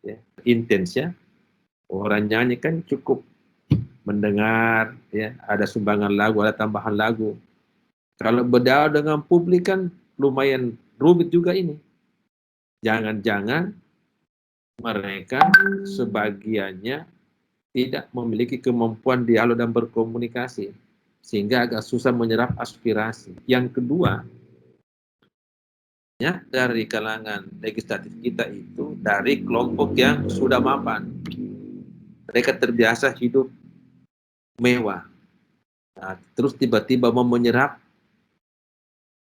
ya, intens ya. Orang nyanyi kan cukup mendengar, ya, ada sumbangan lagu, ada tambahan lagu. Kalau berdialog dengan publik kan lumayan rumit juga ini. Jangan-jangan mereka sebagiannya tidak memiliki kemampuan dialog dan berkomunikasi, sehingga agak susah menyerap aspirasi. Yang kedua, ya, dari kalangan legislatif kita itu dari kelompok yang sudah mapan. Mereka terbiasa hidup mewah. Nah, terus tiba-tiba mau menyerap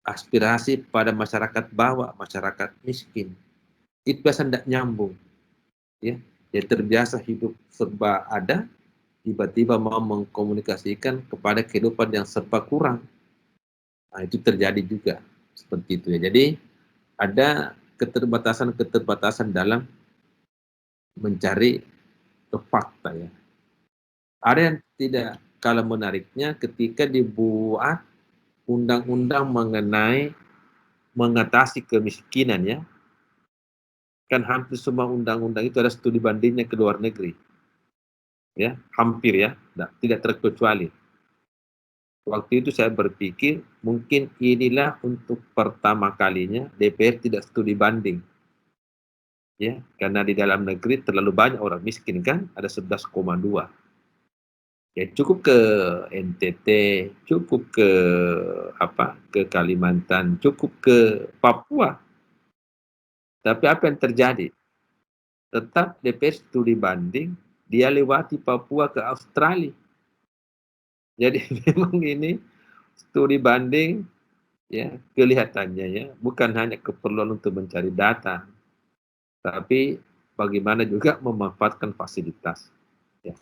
aspirasi pada masyarakat bawah, masyarakat miskin. Itu biasa tidak nyambung. Ya. Dia terbiasa hidup serba ada, tiba-tiba mau mengkomunikasikan kepada kehidupan yang serba kurang. Nah, itu terjadi juga seperti itu ya. Jadi ada keterbatasan-keterbatasan dalam mencari fakta ya. Ada yang tidak kalah menariknya ketika dibuat undang-undang mengenai mengatasi kemiskinan ya. Kan hampir semua undang-undang itu ada studi bandingnya ke luar negeri. Ya, hampir ya, tidak terkecuali. Waktu itu saya berpikir mungkin inilah untuk pertama kalinya DPR tidak studi banding. Ya, karena di dalam negeri terlalu banyak orang miskin kan, ada 11,2. Ya cukup ke NTT, cukup ke ke Kalimantan, cukup ke Papua. Tapi apa yang terjadi? Tetap DPR studi banding, dia lewati Papua ke Australia. Jadi memang ini studi banding ya kelihatannya ya bukan hanya keperluan untuk mencari data, tapi bagaimana juga memanfaatkan fasilitas. Ya.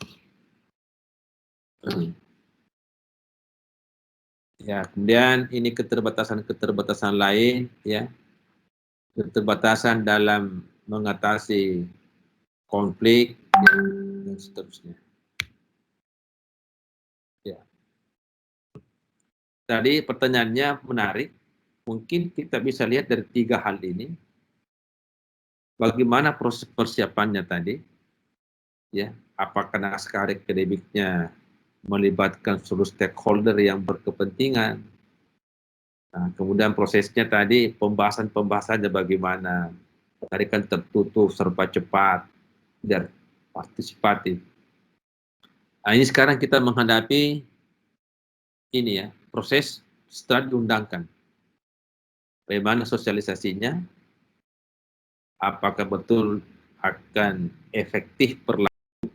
Ya, kemudian ini keterbatasan-keterbatasan lain ya, keterbatasan dalam mengatasi konflik ya, dan seterusnya. Ya. Tadi pertanyaannya menarik. Mungkin kita bisa lihat dari 3 hal ini. Bagaimana proses persiapannya tadi? Ya, apakah naskah akademiknya melibatkan seluruh stakeholder yang berkepentingan? Nah, kemudian prosesnya tadi pembahasannya bagaimana? Tadi kan tertutup, serba cepat, dan partisipatif. Nah, ini sekarang kita menghadapi ini ya, proses setelah diundangkan. Bagaimana sosialisasinya? Apakah betul akan efektif berlaku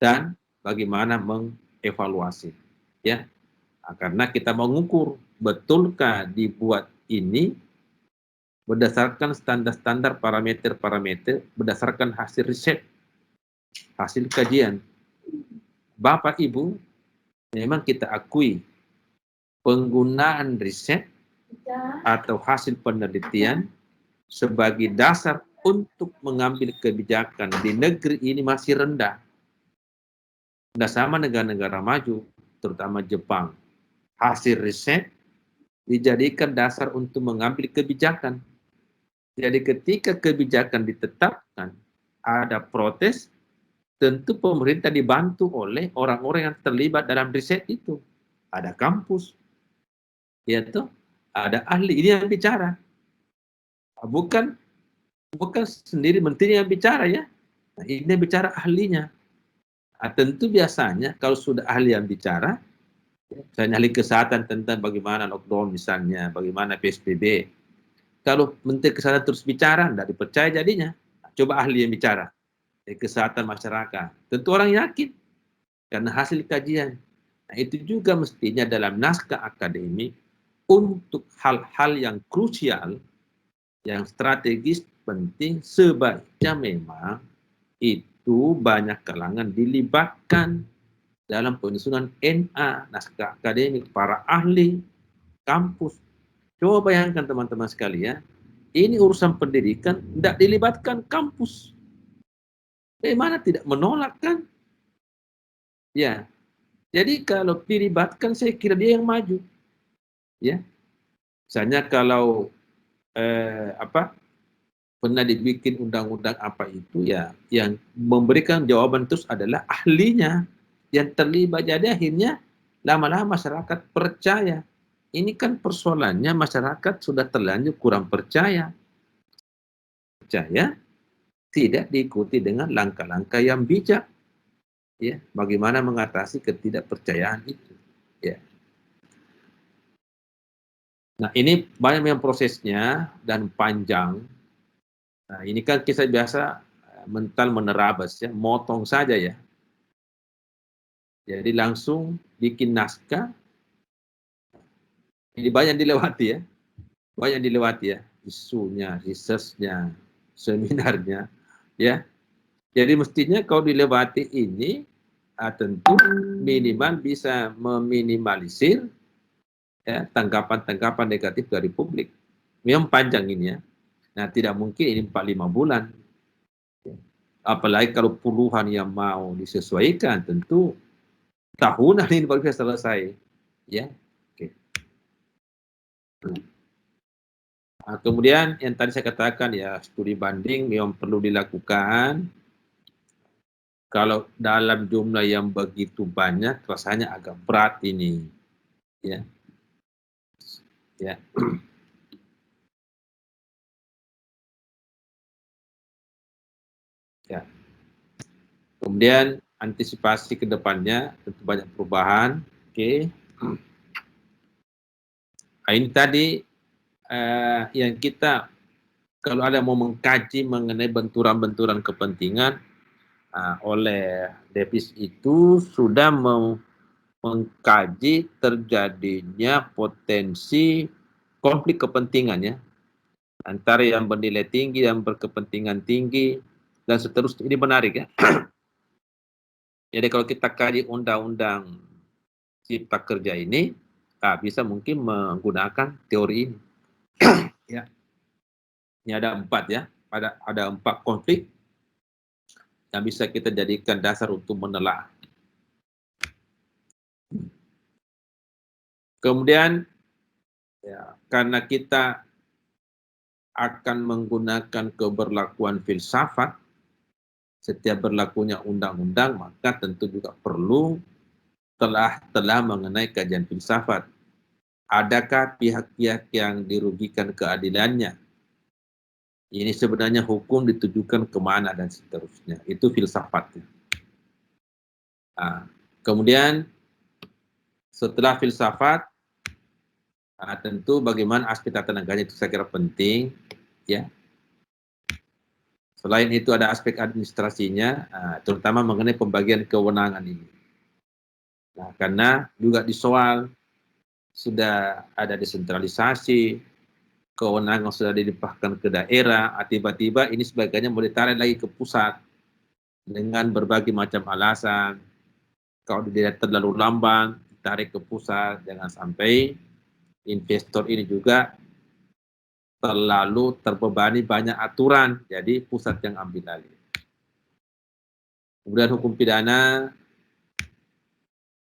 dan bagaimana mengevaluasi? Ya, nah, karena kita mengukur betulkah dibuat ini berdasarkan standar-standar parameter-parameter berdasarkan hasil riset, hasil kajian. Bapak Ibu, memang kita akui penggunaan riset atau hasil penelitian sebagai dasar untuk mengambil kebijakan di negeri ini masih rendah. Tidak sama negara-negara maju, terutama Jepang. Hasil riset dijadikan dasar untuk mengambil kebijakan. Jadi ketika kebijakan ditetapkan, ada protes, tentu pemerintah dibantu oleh orang-orang yang terlibat dalam riset itu. Ada kampus, yaitu ada ahli, ini yang bicara. Bukan sendiri menteri yang bicara ya. Nah, ini yang bicara ahlinya. Nah, tentu biasanya kalau sudah ahli yang bicara, misalnya ahli kesehatan tentang bagaimana lockdown misalnya, bagaimana PSBB. Kalau menteri kesehatan terus bicara, tidak dipercaya jadinya. Coba ahli yang bicara. Kesehatan masyarakat. Tentu orang yakin karena hasil kajian. Nah, itu juga mestinya dalam naskah akademik untuk hal-hal yang krusial, yang strategis penting, sebaiknya memang itu banyak kalangan dilibatkan dalam penyusunan NA, naskah akademik, para ahli, kampus. Coba bayangkan teman-teman sekalian, ini urusan pendidikan, tidak dilibatkan kampus. Bagaimana tidak menolak kan? Ya, jadi kalau dilibatkan saya kira dia yang maju. Ya, misalnya kalau pernah dibikin undang-undang apa itu, ya yang memberikan jawaban terus adalah ahlinya yang terlibat. Jadi akhirnya lama-lama masyarakat percaya. Ini kan persoalannya masyarakat sudah terlanjur kurang percaya. Percaya tidak diikuti dengan langkah-langkah yang bijak. Ya, bagaimana mengatasi ketidakpercayaan itu. Ya. Nah, ini banyak yang prosesnya dan panjang. Nah, ini kan kisah biasa mental menerabas ya, motong saja ya. Jadi langsung bikin naskah, ini banyak dilewati ya, banyak dilewati ya, isunya, researchnya, seminarnya, ya. Jadi mestinya kalau dilewati ini, tentu minimal bisa meminimalisir ya, tanggapan-tanggapan negatif dari publik. Memang panjang ini ya. Nah, tidak mungkin ini 4-5 bulan. Apalagi kalau puluhan yang mau disesuaikan, tentu tahunan ini baru bisa selesai. Ya, oke. Nah, kemudian yang tadi saya katakan ya, studi banding memang perlu dilakukan. Kalau dalam jumlah yang begitu banyak, rasanya agak berat ini. Ya, ya. Ya. Kemudian antisipasi ke depannya tentu banyak perubahan. Oke. Nah, ini tadi yang kita kalau ada mau mengkaji mengenai benturan-benturan kepentingan oleh Davis itu sudah mengkaji terjadinya potensi konflik kepentingan ya antara yang bernilai tinggi dan berkepentingan tinggi dan seterusnya. Ini menarik ya. Jadi kalau kita kaji undang-undang cipta kerja ini, bisa mungkin menggunakan teori ini. Ya. Ini ada 4 ya, ada 4 konflik yang bisa kita jadikan dasar untuk menelaah. Kemudian ya, karena kita akan menggunakan keberlakuan filsafat setiap berlakunya undang-undang, maka tentu juga perlu telah mengenai kajian filsafat. Adakah pihak-pihak yang dirugikan keadilannya? Ini sebenarnya hukum ditujukan kemana dan seterusnya. Itu filsafatnya. Nah, kemudian setelah filsafat, tentu bagaimana aspek tata negara itu saya kira penting. Ya. Selain itu ada aspek administrasinya, terutama mengenai pembagian kewenangan ini. Nah, karena juga di soal sudah ada desentralisasi, kewenangan sudah dilimpahkan ke daerah, tiba-tiba ini sebagainya mau ditarik lagi ke pusat dengan berbagai macam alasan. Kalau dilihat terlalu lamban, ditarik ke pusat, jangan sampai investor ini juga terlalu terbebani banyak aturan, jadi pusat yang ambil alih. Kemudian hukum pidana,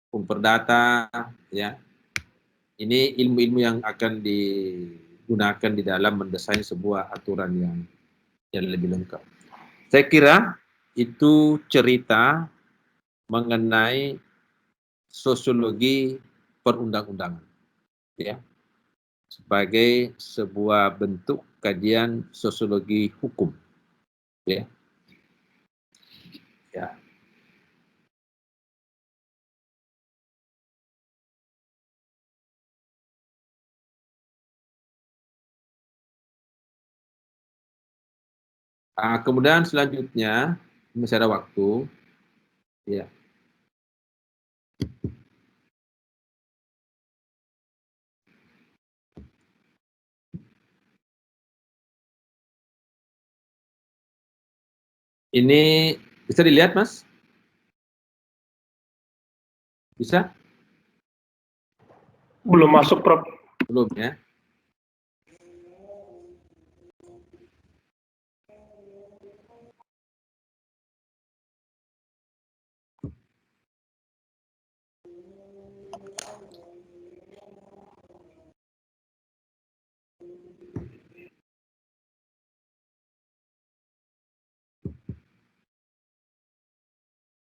hukum perdata, ya. Ini ilmu-ilmu yang akan digunakan di dalam mendesain sebuah aturan yang lebih lengkap. Saya kira itu cerita mengenai sosiologi perundang-undangan, ya, sebagai sebuah bentuk kajian sosiologi hukum, ya. Ya. Kemudian selanjutnya masih ada waktu, ya. Ini bisa dilihat, Mas? Bisa? Belum masuk, Prof. Belum ya?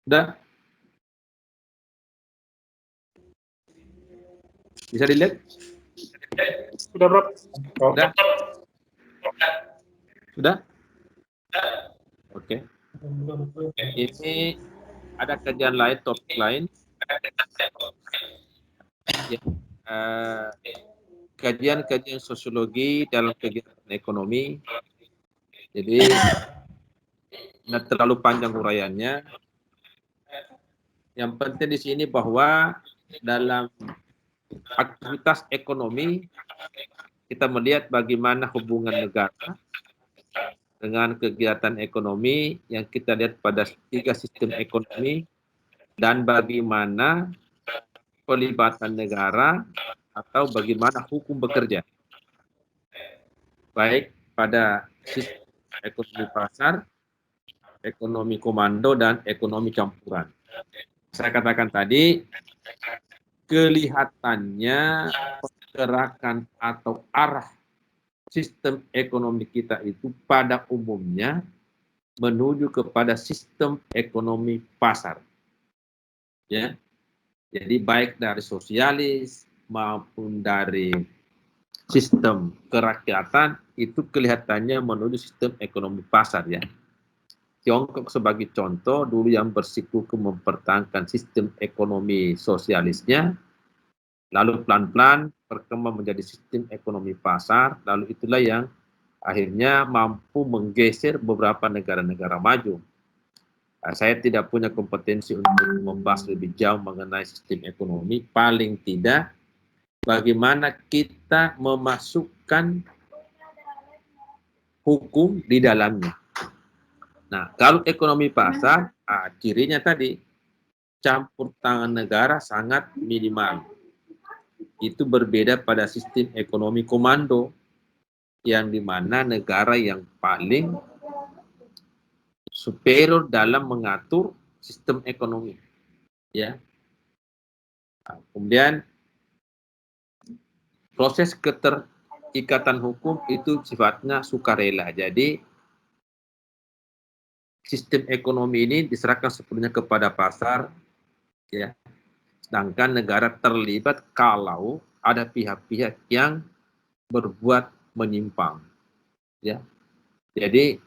Sudah? Bisa dilihat? Sudah, Bro. Sudah? Sudah? Oke. Ini ada kajian lain, topik lain. Ya. Kajian-kajian sosiologi dalam kegiatan ekonomi. Jadi, tidak terlalu panjang uraiannya. Yang penting di sini bahwa dalam aktivitas ekonomi kita melihat bagaimana hubungan negara dengan kegiatan ekonomi yang kita lihat pada 3 sistem ekonomi dan bagaimana pelibatan negara atau bagaimana hukum bekerja. Baik pada sistem ekonomi pasar, ekonomi komando, dan ekonomi campuran. Saya katakan tadi, kelihatannya pergerakan atau arah sistem ekonomi kita itu pada umumnya menuju kepada sistem ekonomi pasar. Ya. Jadi baik dari sosialis maupun dari sistem kerakyatan itu kelihatannya menuju sistem ekonomi pasar ya. Tiongkok sebagai contoh dulu yang bersikukuh mempertahankan sistem ekonomi sosialisnya, lalu pelan-pelan berkembang menjadi sistem ekonomi pasar, lalu itulah yang akhirnya mampu menggeser beberapa negara-negara maju. Saya tidak punya kompetensi untuk membahas lebih jauh mengenai sistem ekonomi, paling tidak bagaimana kita memasukkan hukum di dalamnya. Nah, kalau ekonomi pasar, cirinya tadi, campur tangan negara sangat minimal. Itu berbeda pada sistem ekonomi komando, yang dimana negara yang paling superior dalam mengatur sistem ekonomi. Ya. Nah, kemudian proses keterikatan hukum itu sifatnya sukarela. Jadi sistem ekonomi ini diserahkan sepenuhnya kepada pasar, ya. Sedangkan negara terlibat kalau ada pihak-pihak yang berbuat menyimpang, ya. Jadi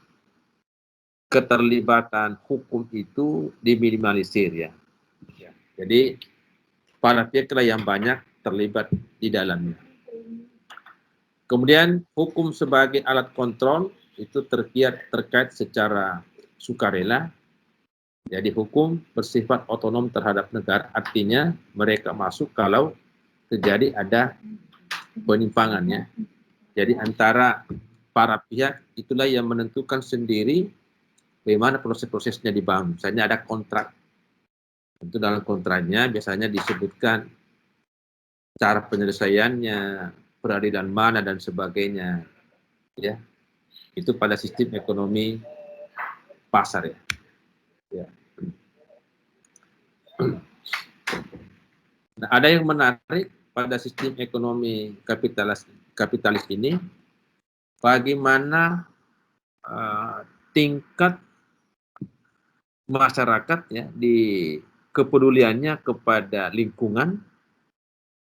keterlibatan hukum itu diminimalisir, ya. Jadi para pihaklah yang banyak terlibat di dalamnya. Kemudian hukum sebagai alat kontrol itu terkait secara sukarela. Jadi hukum bersifat otonom terhadap negara, artinya mereka masuk kalau terjadi ada penyimpangannya. Jadi antara para pihak itulah yang menentukan sendiri bagaimana proses-prosesnya dibangun. Misalnya ada kontrak. Tentu dalam kontraknya biasanya disebutkan cara penyelesaiannya, peradilan mana dan sebagainya. Ya. Itu pada sistem ekonomi pasar ya. Ya. Nah, ada yang menarik pada sistem ekonomi kapitalis ini, bagaimana tingkat masyarakat ya di kepeduliannya kepada lingkungan.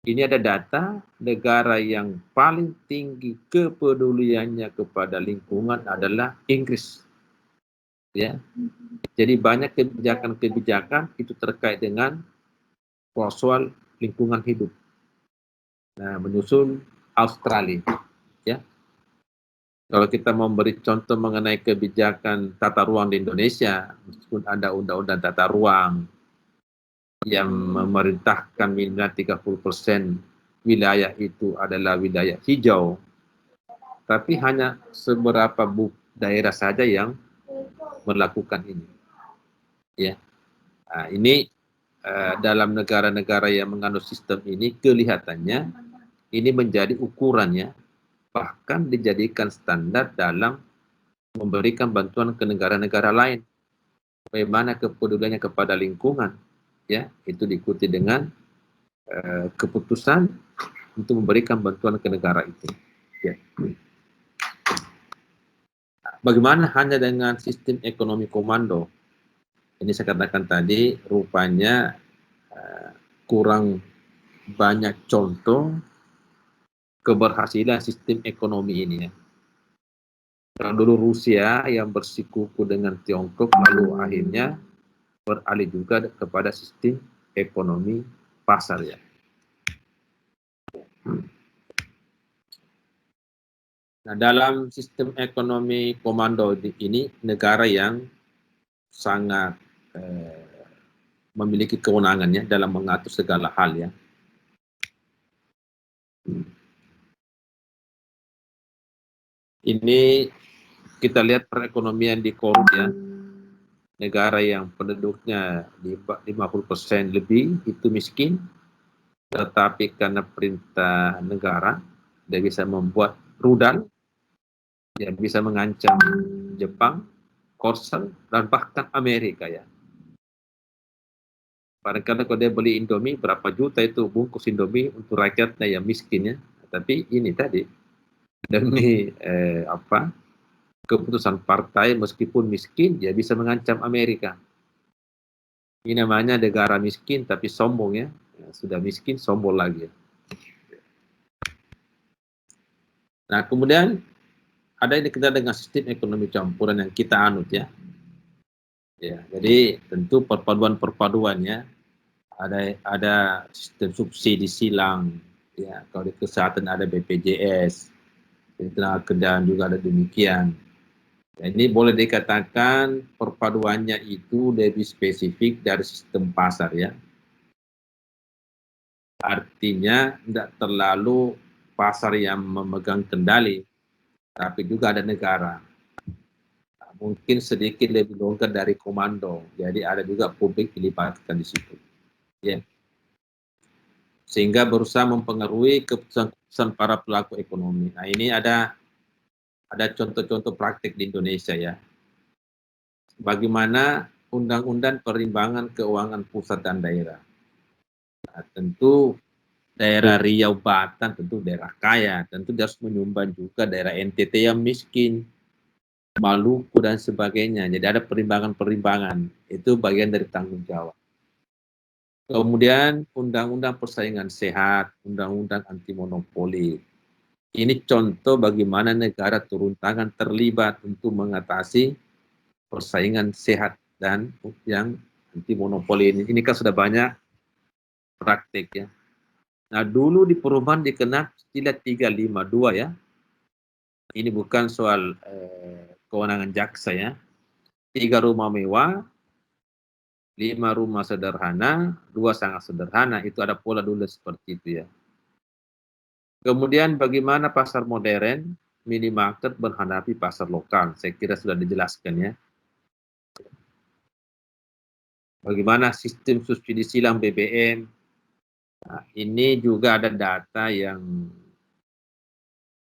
Ini ada data negara yang paling tinggi kepeduliannya kepada lingkungan adalah Inggris. Ya. Jadi banyak kebijakan-kebijakan itu terkait dengan soal lingkungan hidup. Nah, menyusul Australia, ya. Kalau kita memberi contoh mengenai kebijakan tata ruang di Indonesia, meskipun ada undang-undang tata ruang yang memerintahkan minimal 30% wilayah itu adalah wilayah hijau, tapi hanya seberapa daerah saja yang melakukan ini. Ya, nah, ini dalam negara-negara yang menganut sistem ini kelihatannya ini menjadi ukurannya, bahkan dijadikan standar dalam memberikan bantuan ke negara-negara lain. Bagaimana kepeduliannya kepada lingkungan, ya, itu diikuti dengan keputusan untuk memberikan bantuan ke negara itu. Ya. Bagaimana hanya dengan sistem ekonomi komando? Ini saya katakan tadi, rupanya kurang banyak contoh keberhasilan sistem ekonomi ini ya. Kalau dulu Rusia yang bersikuku dengan Tiongkok, lalu akhirnya beralih juga kepada sistem ekonomi pasar ya. Nah, dalam sistem ekonomi komando ini, negara yang sangat memiliki kewenangannya dalam mengatur segala hal ya. Ini kita lihat perekonomian di Korea, negara yang penduduknya 50% lebih itu miskin, tetapi karena perintah negara, dia bisa membuat rudal yang bisa mengancam Jepang, Korea, dan bahkan Amerika ya. Kadang-kadang kalau dia beli Indomie, berapa juta itu bungkus Indomie untuk rakyatnya yang miskin ya. Tapi ini tadi, demi keputusan partai meskipun miskin, dia bisa mengancam Amerika. Ini namanya negara miskin tapi sombong ya. Sudah miskin, sombong lagi. Nah, kemudian ada yang dikenal dengan sistem ekonomi campuran yang kita anut ya. Ya, jadi tentu perpaduan-perpaduannya ada sistem subsidi silang ya, kalau di kesehatan ada BPJS, di tenaga kerjaan juga ada demikian. Ya, ini boleh dikatakan perpaduannya itu lebih spesifik dari sistem pasar ya. Artinya tidak terlalu pasar yang memegang kendali, tapi juga ada negara. Mungkin sedikit lebih longgar dari komando, jadi ada juga publik dilibatkan di situ. Ya. Sehingga berusaha mempengaruhi keputusan para pelaku ekonomi. Nah, ini ada contoh-contoh praktik di Indonesia ya. Bagaimana undang-undang perimbangan keuangan pusat dan daerah. Nah, tentu daerah Riau Batam tentu daerah kaya, tentu dia harus menyumbang juga daerah NTT yang miskin, Maluku dan sebagainya. Jadi ada perimbangan-perimbangan, itu bagian dari tanggung jawab. Kemudian undang-undang persaingan sehat, undang-undang anti monopoli. Ini contoh bagaimana negara turun tangan terlibat untuk mengatasi persaingan sehat dan yang anti monopoli ini. Ini kan sudah banyak praktik ya. Nah, dulu di perumahan dikenal istilah 352 ya. Ini bukan soal kewenangan jaksa ya. 3 rumah mewah, 5 rumah sederhana, 2 sangat sederhana, itu ada pola dulu seperti itu ya. Kemudian bagaimana pasar modern, minimarket menghadapi pasar lokal, saya kira sudah dijelaskan ya. Bagaimana sistem subsidi silang BBM, nah, ini juga ada data yang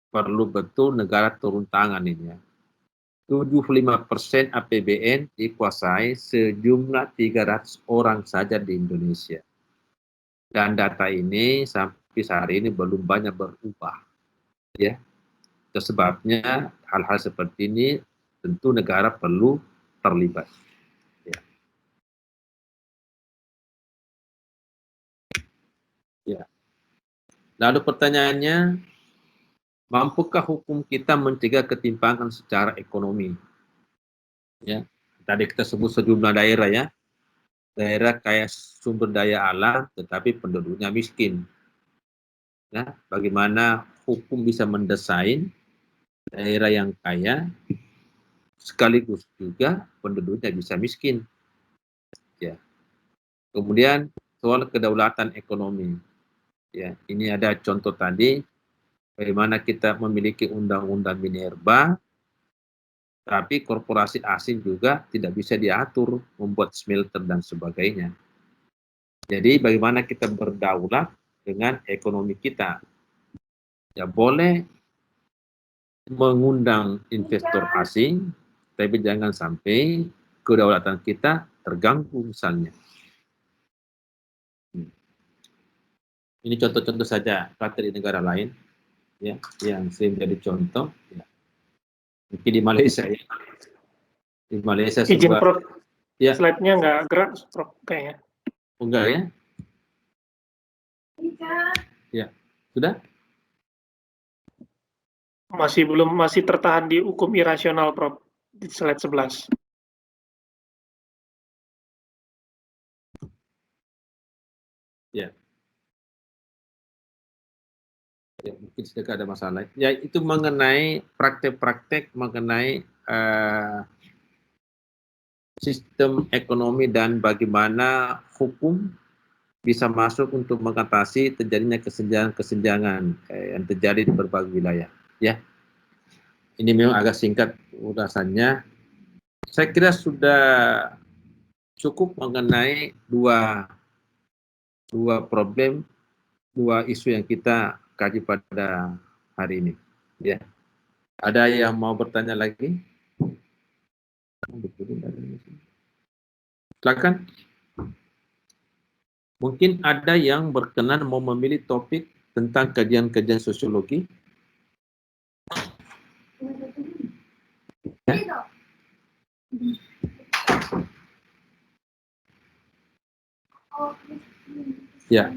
perlu betul negara turun tangan ini ya. 75% APBN dikuasai sejumlah 300 orang saja di Indonesia. Dan data ini sampai hari ini belum banyak berubah. Ya. Itu sebabnya hal-hal seperti ini tentu negara perlu terlibat. Ya. Ya. Lalu pertanyaannya, mampukah hukum kita mencegah ketimpangan secara ekonomi? Ya. Tadi kita sebut sejumlah daerah ya. Daerah kaya sumber daya alam tetapi penduduknya miskin. Ya, bagaimana hukum bisa mendesain daerah yang kaya sekaligus juga penduduknya bisa miskin. Ya. Kemudian soal kedaulatan ekonomi. Ya, ini ada contoh tadi bagaimana kita memiliki undang-undang Minerba, tapi korporasi asing juga tidak bisa diatur membuat smelter dan sebagainya. Jadi bagaimana kita berdaulat dengan ekonomi kita. Ya boleh mengundang investor asing, tapi jangan sampai kedaulatan kita terganggu misalnya. Ini contoh-contoh saja praktik di negara lain, ya, yang sering menjadi contoh. Ya. Mungkin di Malaysia, ya. Di Malaysia Izin, sebuah Prof. Ya. Slide-nya nggak gerak, Prof, kayaknya. Enggak ya? Ya, sudah? Masih tertahan di hukum irasional, Prof, di slide 11. Ya. Ya, mungkin sedikit ada masalah. Ya, itu mengenai praktek-praktek mengenai sistem ekonomi dan bagaimana hukum bisa masuk untuk mengatasi terjadinya kesenjangan yang terjadi di berbagai wilayah. Ya, ini memang agak singkat ulasannya. Saya kira sudah cukup mengenai dua problem, dua isu yang kita kaji pada hari ini. Ya, ada yang mau bertanya lagi? Silakan. Mungkin ada yang berkenan mau memilih topik tentang kajian-kajian sosiologi. Ya.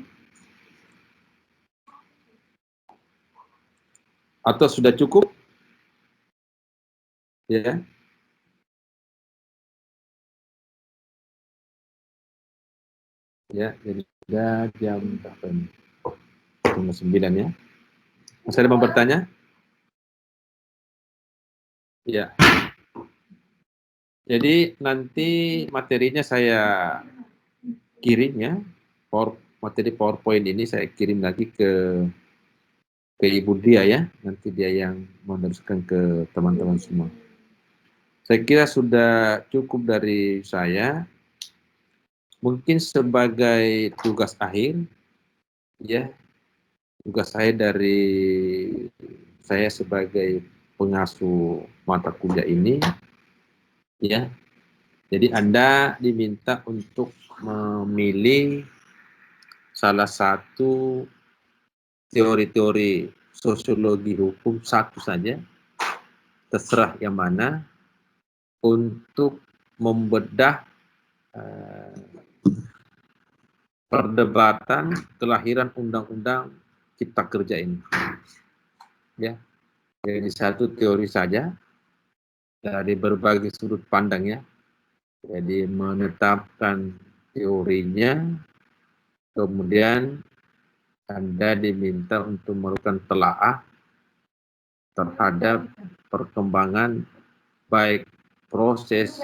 Atau sudah cukup? Ya. Ya, jadi sudah jam berapa ini? 9 ya. Masih ada yang mau bertanya? Ya. Jadi nanti materinya saya kirim ya. Materi PowerPoint ini saya kirim lagi ke Ibu Dia ya. Nanti dia yang meneruskan ke teman-teman semua. Saya kira sudah cukup dari saya. Mungkin sebagai tugas akhir, ya, tugas saya saya sebagai pengasuh mata kuliah ini, ya. Jadi Anda diminta untuk memilih salah satu teori-teori sosiologi hukum satu saja, terserah yang mana, untuk membedah perdebatan kelahiran Undang-Undang Cipta Kerja ini. Ya, jadi satu teori saja dari berbagai sudut pandang ya. Jadi menetapkan teorinya, kemudian Anda diminta untuk melakukan telaah terhadap perkembangan baik proses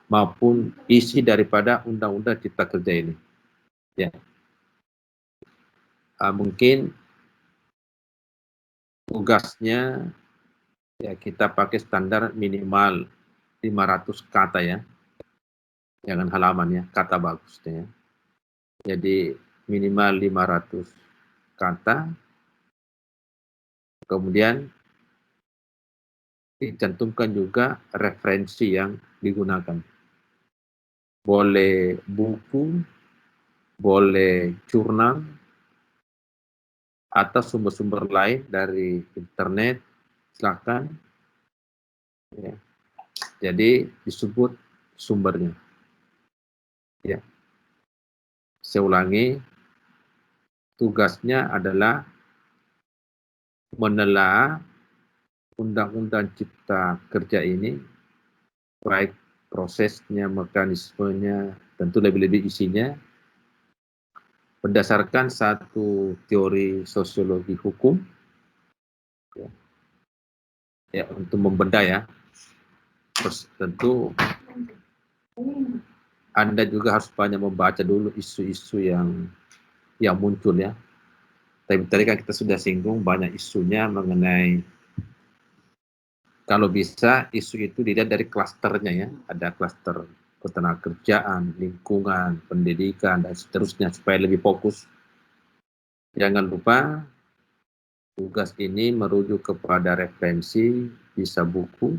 maupun isi daripada Undang-Undang Cipta Kerja ini. Ya, mungkin tugasnya ya kita pakai standar minimal 500 kata ya, jangan halaman ya, kata bagusnya. Jadi minimal 500 kata, kemudian dicantumkan juga referensi yang digunakan. Boleh buku, boleh jurnal, atau sumber-sumber lain dari internet, silakan. Ya. Jadi disebut sumbernya. Ya. Saya ulangi, tugasnya adalah menelaah Undang-Undang Cipta Kerja ini, baik prosesnya, mekanismenya, tentu lebih-lebih isinya, berdasarkan satu teori sosiologi hukum, ya untuk membedah ya. Terus tentu Anda juga harus banyak membaca dulu isu-isu yang muncul ya. Tapi tadi kan kita sudah singgung banyak isunya mengenai, kalau bisa isu itu dilihat dari klasternya ya. Ada klaster ketenagakerjaan, lingkungan, pendidikan, dan seterusnya supaya lebih fokus. Jangan lupa tugas ini merujuk kepada referensi, bisa buku,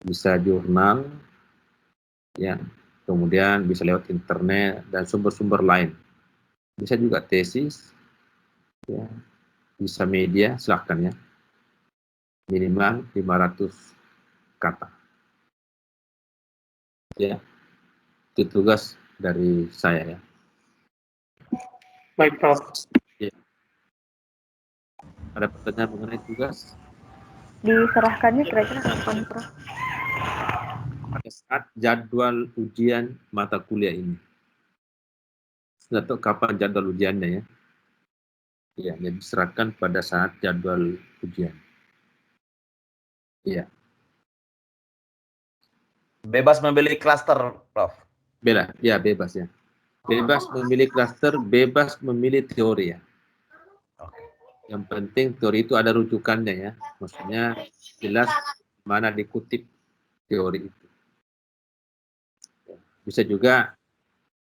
bisa jurnal, ya, kemudian bisa lewat internet dan sumber-sumber lain. Bisa juga tesis, ya, bisa media, silakan ya. Minimal 500 kata. Ya, itu tugas dari saya ya. Baik, Prof. Ya. Ada pertanyaan mengenai tugas? Diserahkannya kira-kira kapan, Prof? Pada saat jadwal ujian mata kuliah ini. Nggak tahu kapan jadwal ujiannya ya. Ya, yang diserahkan pada saat jadwal ujian. Iya. Bebas memilih klaster, Prof. Bebas ya. Bebas memilih klaster, bebas memilih teori ya. Oke. Yang penting teori itu ada rujukannya ya. Maksudnya jelas mana dikutip teori itu. Bisa juga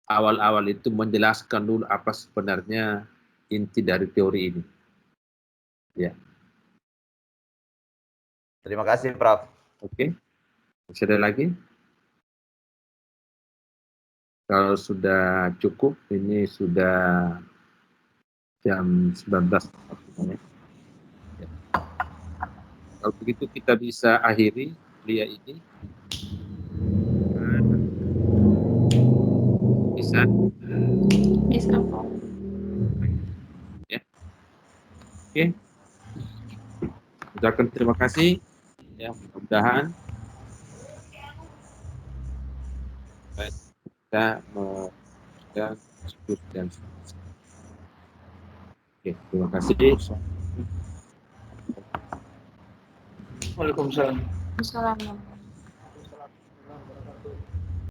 awal-awal itu menjelaskan dulu apa sebenarnya inti dari teori ini. Ya. Terima kasih, Prof. Oke. Masih ada lagi? Kalau sudah cukup, ini sudah jam 19. Ya. Kalau begitu kita bisa akhiri kuliah ini. Bisa? Bisa, Prof. Ya. Oke. Ucapkan terima kasih. Ya, mudah-mudahan kita diskusi dan oke, terima kasih. Waalaikumsalam. Assalamualaikum.